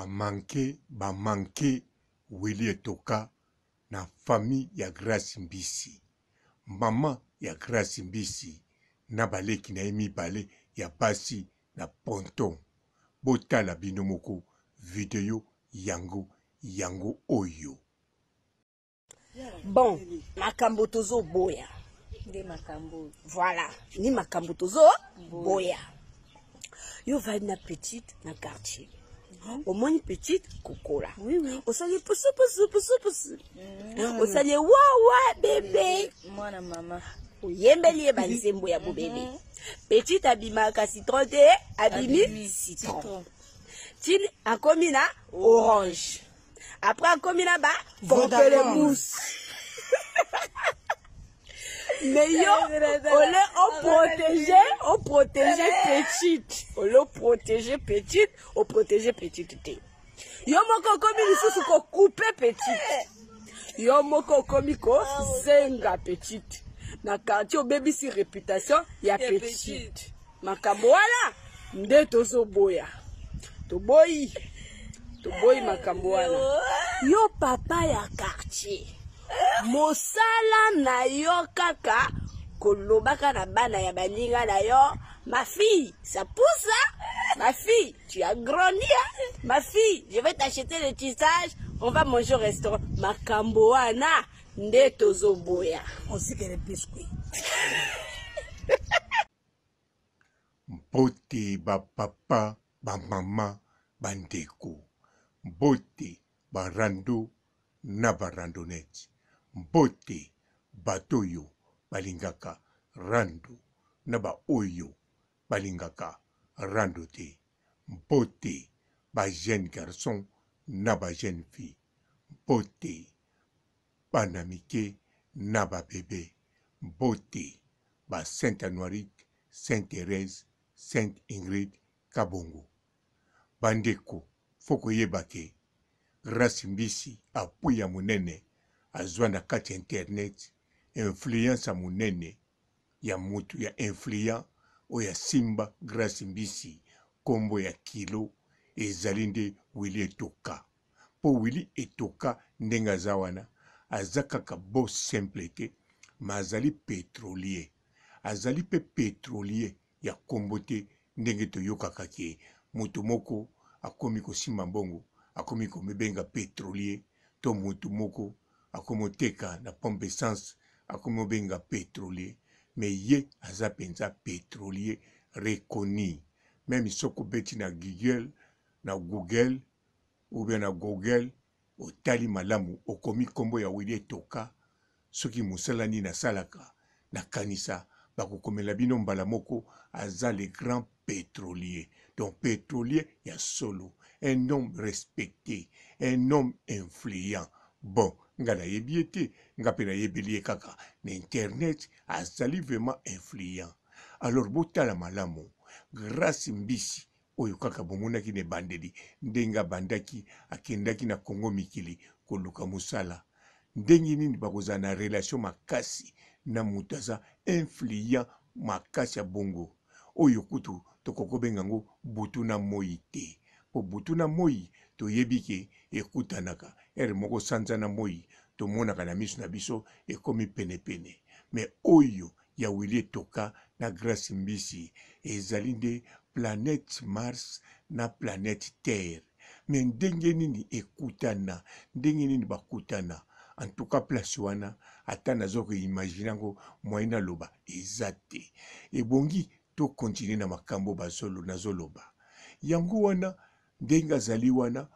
ba manke Willy Etoka na famille ya Grace Mbisi. Mama ya Grace Mbisi na baleki na mibale ya basi na ponton. Botala binomoko video yango oyo. Bon, makambo tozo boya. Des makambo. Voilà, ni makambo tozo boya. Yo va na petite na quartier. Au moins une petite cocola. Oui, oui. On s'allait pousse. On s'allait wa bébé. Moi na maman. Yembeli banzembo ya bo bébé. Petite abimaka citron te, abimi citron. Tine a commis na orange. Après a commis na ba mousse. Mais yo, on protéger petite. On le protéger petite, on protéger petite te. Yo moko komi lisusu ko couper petite. Yo moko komi ko zenga petite. Na quartier baby si réputation ya petite. Makambo wala nde tozo boya. Toboyi makambo wala. Yo papa ya quartier. Mosala na yo kaka kolobaka na bana ya baninga na yo. Ma fille, ça pousse là? Ma fille, tu as grandi hein? Ma fille, je vais t'acheter le tissage, on va manger au restaurant. Makambo wana nde tozo boya. On sait que les biscuits. Mbote ba papa, ba mama, bandeko. Mbote ba rando na ba randonnette. Mbote batoyo balingaka rando na ba oyo balingaka rando te. Mbote ba jeune garçon na ba jeune fille. Mbote bana mike na ba bébé. Mbote ba Sainte Anoirite, Sainte Thérèse, Sainte Ingrid Kabongo. Bandeko foko yebake Grace Mbisi apuya munene azwa na kati internet influence munene ya mutu ya influent o ya simba Grace Mbisi kombo ya kilo ezali nde Willy Etoka. Po Willy Etoka ndenga zawana azakaka bo simple te ma azali pétrolier. Azali pe pétrolier ya kombo te ndenge toyokaka ke mutu moko akomi kosimba mbongo akomi komebenga pétrolier to mutu moko akomoteka na pompe essence akomobenga pétrolier mais ye aza penza pétrolier reconnu. Même soko beti na Google ou bien na Google otali malamu okomi kombo ya Willy Etoka soki musalani na salaka na kanisa bakokomela bino mbala moko aza le grand pétrolier. Donc pétrolier ya solo, un homme respecté, un homme influent. Bon, nga na yebiete, nga pe na yebelie kaka na internet azali vraiment influent. Alors botala malamu Grace Mbisi oyo kaka bomonaki ne bandeli ndenga bandaki akendaki na Kongo mikili koluka musala. Ndengi nini bakoza na relation makasi na mutu aza influent makasi ya bongo oyo kutu tokokobenga ngo butu na moi te. Po butu na moi toyebi ke ekutanaka ere moko sanza na moi tomonaka na miso na biso ekomi penepene. Mais oyo ya Willy Etoka na Grace Mbisi ezali nde planète Mars na planète Terre. Mais ndenge nini ekutana, ndenge nini bakutana. En tout cas place wana ata nazoko imaginer ngo moyena loba ezate. Ebongi to continuer na makambo bazolo nazoloba. Yango wana ndenga zali wana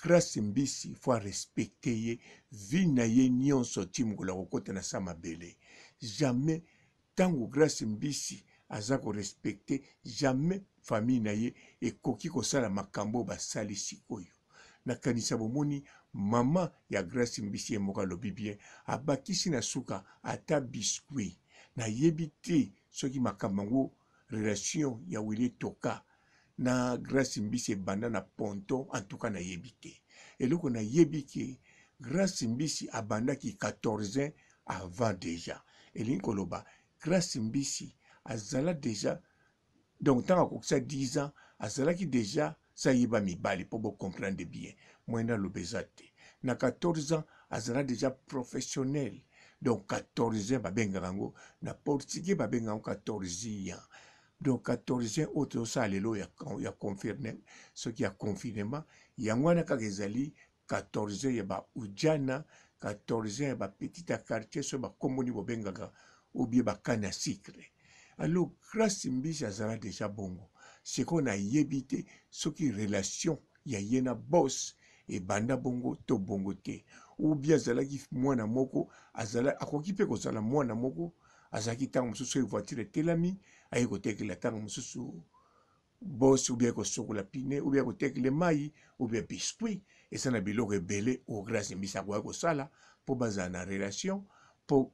Grace Mbisi faut respecter ye vie na ye nyonso timgola kokota na sama bele. Jamais tango Grace Mbisi aza ko respecter jamais famille na ye ekoki kosala makambo basali sikoyo. Na kanisa bomoni mama ya Grace Mbisi emoka lobi bien abakisi na suka ata biscuit na yebite soki makambo relation ya Willy Etoka na Grace Mbisi banda na ponton en tout cas na yebite. Eloko na yebike Grace Mbisi abandaki 14 ans avant déjà. Elinko loba Grace Mbisi azala déjà donc tant que ça 10 ans azalaki déjà ça y va mibali pour vous comprendre bien moi na lobezate na 14 ans azala déjà professionnel donc 14 ans babengaka ngo na portugais babengaka 14 ans donc 14 ans autre ça lelo ya confirmer ce qui a confinement yango wana kaka ezali 14 ans ya ba ujana 14 ans ya ba petit quartier so ba komoni bobengaka ou bien ba kana sucre. Alors grâce mbisi azala déjà bongo c'est qu'on a yebité ce qui relation ya yena boss et banda bongo to bongo te ou bien azala ki mwana moko azala akoki pe kozala mwana moko azaki tango mususu voiture telami ayi kotekela tango mususu boss ou bien kosokola pine ou bien kotekele mai ou bien biscuit et ça na biloko ebele au grâce mbisi akoki kosala po bazala na relation po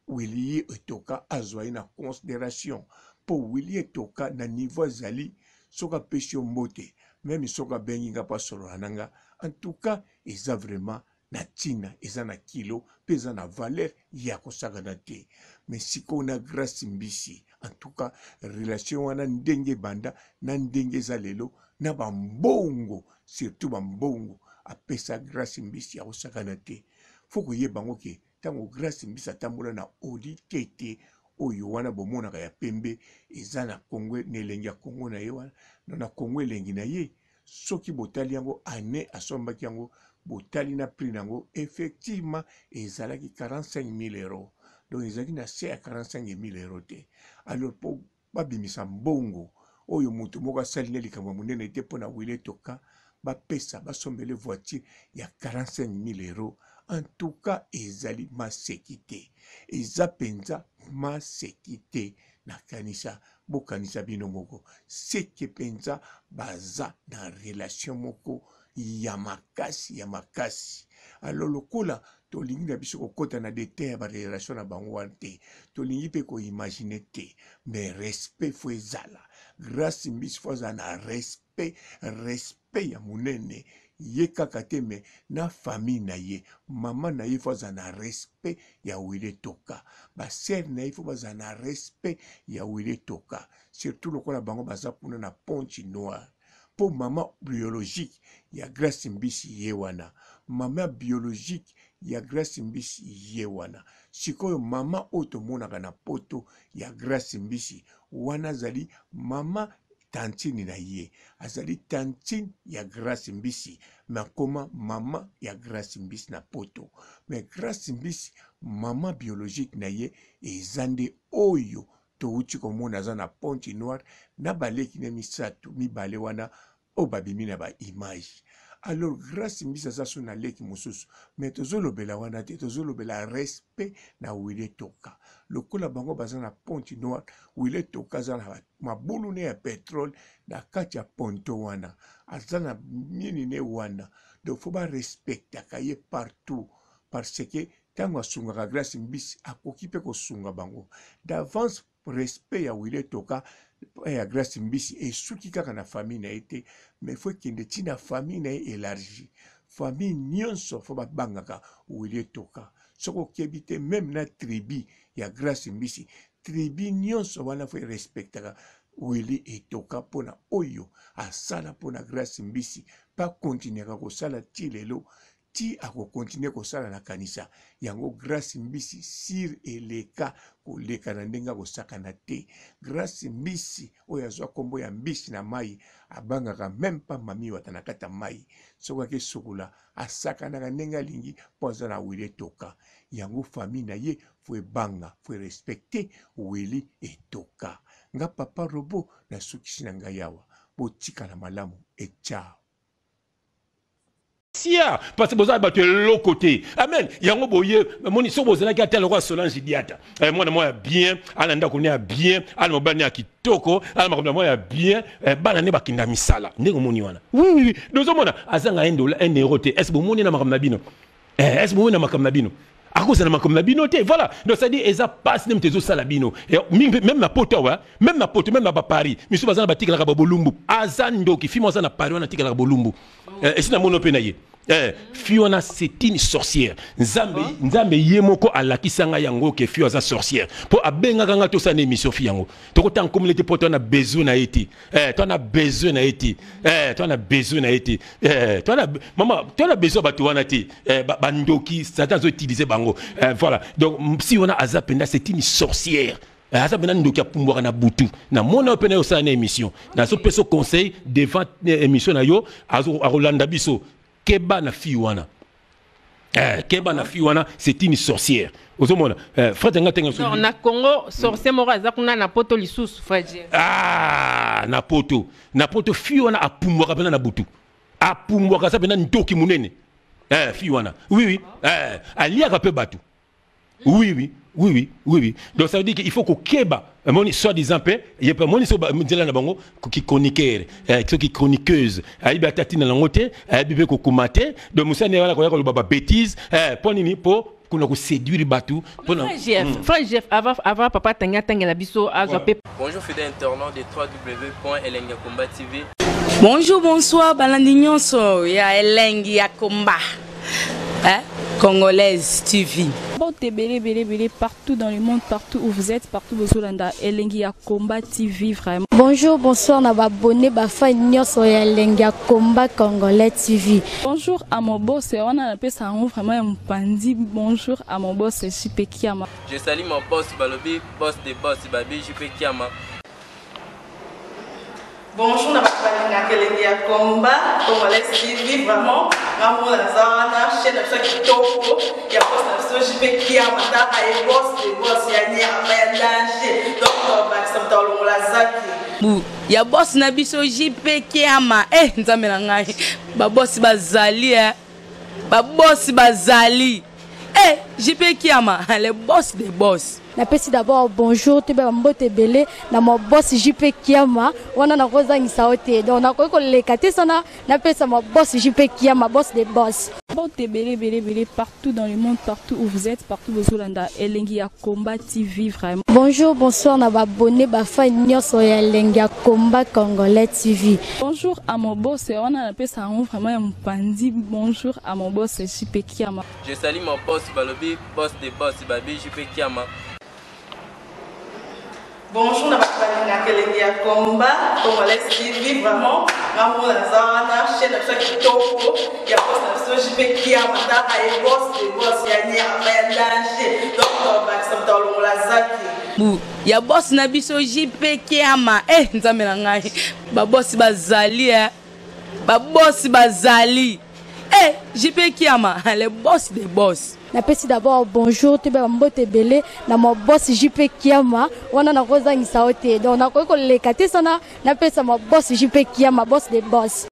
Willy etoka azwa na considération pour Willy etoka na niveau azali soka pesio mbote même soka bengi nga pa solo ananga en tout cas eza vraiment na tina eza na kilo pesa na valeur ya kosaka na te mais siko na grâce mbisi en tout cas relation wana ndenge banda na ndenge za lelo na bambongo surtout bambongo apesa grâce mbisi ya kosaka na te faut que yebango ke tango grâce mbisa tambola na odi tete oyo wana bomona ka ya pembe eza na Kongo nelengi ya Kongo na ye wana na Kongo elengi na ye soki botali yango ane asombaki yango botali na prix nango effectivement ezalaki 45 000 euros donc ezalaki na se ya 45 000 euros te alors po babimisa mbongo oyo mutu moko asali likambo munene te pona wile toka bapesa basombele voiture ya 45 000 euros. En tout cas, ezali ma sécurité. Eza penza ma sécurité na kanisa bo kanisa bino moko. Seke penza baza na relation moko ya makasi ya makasi. Alors lokola tolingi na biso kokota na détail ba relation na bango wante. Tolingi pe ko imaginer te. Mais respect fo ezala. Grâce mbisi fo na respect ya munene. Ye kaka te me na famille na ye mama na ye faut na respect ya wile toka ba sœur na ye faut baza na respect ya wile toka surtout lokola bango baza kuna na ponchi noir pour maman biologique ya grâce mbisi ye wana mama biologique ya grâce mbisi ye wana sikoyo mama oto monaka na poto ya grâce mbisi wana zali mama tantine na ye azali tantine ya grâce mbisi makoma mama ya grâce mbisi na poto mais grâce mbisi mama biologique na ye ezande oyo touti komona za na ponti noir na baleki na misatu mibale wana o babimi na ba image. Alors grâce mbisa za so na leki mususu mais tozolobela wana te tozolobela respect na wile toka lokola bango baza na ponti noir wile toka za na mabulu ne ya pétrole na kati ya ponto wana aza na mini ne wana donc faut ba respecta kaye partout parce que tango asungaka grâce mbisi akoki pe kosunga bango d'avance respect ya wile toka ya grâce mbisi esuki kaka na famille na ete mais faut kende tina famille na élargi famille nyonso faut babangaka wile toka soko kebite même na tribu ya grâce mbisi tribu nyonso wana faut respectaka wili etoka pona oyo asala pona grâce mbisi pa continuer kosala ti lelo ti ako continuer kosala na kanisa yango grâce mbisi sir eleka koleka na ndenga kosaka na te grâce mbisi oyo azwa kombo ya mbisi na mai abangaka même pas mami wata na kata mai soka ke sokola asaka na ndenga lingi poza na wili etoka yango famille na ye faut banga faut respecter wili etoka nga papa robo na sukisi na ngai yawa botika na malamu et ciao. Parce que vous avez battu l'autre côté. Amen. Yango boye, moni so bozana ki atela roi Solange Diata. Moi bien, alanda konia bien, alma bania kitoko, alma konia bien, banane bakinda misala. Ndeko moni wana. Oui. Nous omona azanga $1 euro te. Est-ce que moni na makamna bino? Est-ce que moni na makamna bino? À cause de ma comme bino te voilà donc ça dit eza passe nem tezo salabino même ma pote wa même ma pote même ma Paris mi so bazana batika la bolumbu azando ki fimo za na Paris wana tika la bolumbu et sina mono pe na ye Fiona c'est une sorcière. Nzambe yemoko alakisanga yango ke Fio za sorcière. Po abenga kanga to sa émission Fiango. To ko tan communauté po to na besoin na été. To na besoin na été. To na besoin na été. To na maman, to na besoin ba to wana ti. Bandoki Satan zo utiliser bango. Voilà. Donc si on a azapenda c'est une sorcière. Asa bena ndoki apumbwaka na butu na mona opena osa na émission na so peso conseil devant émission na yo azo Rolanda biso keba na fiwana keba na fiwana c'est une sorcière ozomona frère nga tenga non na Congo sorcière moko azakuna na poto lisusu frère na poto fiwana apumbwaka bena na butu apumbwaka sa bena ndoki munene fiwana oui aliaka pe batu oui. Donc ça veut dire qu'il faut qu'on keba, soi-disant, il y a pas mon qui chroniqueur, qui chroniqueuse, il y a tatine dans l'angote, il y a kokumate, donc Moussa ne va pas baba bêtise, pour qu'on a séduire batou. Frère Jeff, avant papa tanga la biso azopé. Bonjour fidèles internautes de www.elengiakomba TV. Bonjour, bonsoir, balandinyon so, ya Elengiakomba. Congolaise TV. Bon, t'es belé partout dans le monde, partout où vous êtes, partout où vous êtes, Elengiakomba TV, vraiment. Bonjour, bonsoir, on a abonné Bafa Nyos Elengiakomba Congolais TV. Bonjour à mon boss, on a appelé ça vraiment un pandi. Bonjour à mon boss, JP Kiama. Je salue mon boss Balobi, boss des boss Babi, JP Kiama. Bonjour, on a appelé Elengiakomba Congolais TV, vraiment. Ramon Lazana, chaîne de qui topo, il y a boss de JP Kiama, et boss des boss, il y a un danger. Donc, on va se mettre au Lazaki. Il y a boss Nabiso JP Kiama, nzamenangai, ba boss bazali, ba boss bazali. JP Kiama, le boss des boss. Napesi d'abord bonjour, tu peux m'bote belé, na mon boss JP Kiama, on a rosa nisaote, donc on a quoi les katesana, napesi mon boss JP Kiama, boss des boss. Bon, t'es belé partout dans le monde, partout où vous êtes, partout où vous êtes, Elengiakomba TV, vraiment. Bonjour, bonsoir, on a abonné Bafa Nyos Elengiakomba Congolais TV. Bonjour à mon boss, on a appelé ça vraiment un pandi. Bonjour à mon boss, JP Kiama. Je salue mon boss Balobi, boss des boss Babi, JP Kiama. Bonjour, on a appelé Elengiakomba Congolais TV, vraiment. Ramon Lazana, chaîne de qui topo, il y a boss de JP Kiama, et boss des boss, il y a un danger. Donc, on va se mettre au Lazaki. Il y a boss Nabiso JP Kiama, nzamenangai, ba boss bazali, ba boss bazali. JP Kiama, le boss des boss. Napesi d'abord bonjour, tu peux m'bote belé, na mon boss JP Kiama, on a rosa nisaote, donc on a quoi les katesana, napesi mon boss JP Kiama, boss des boss.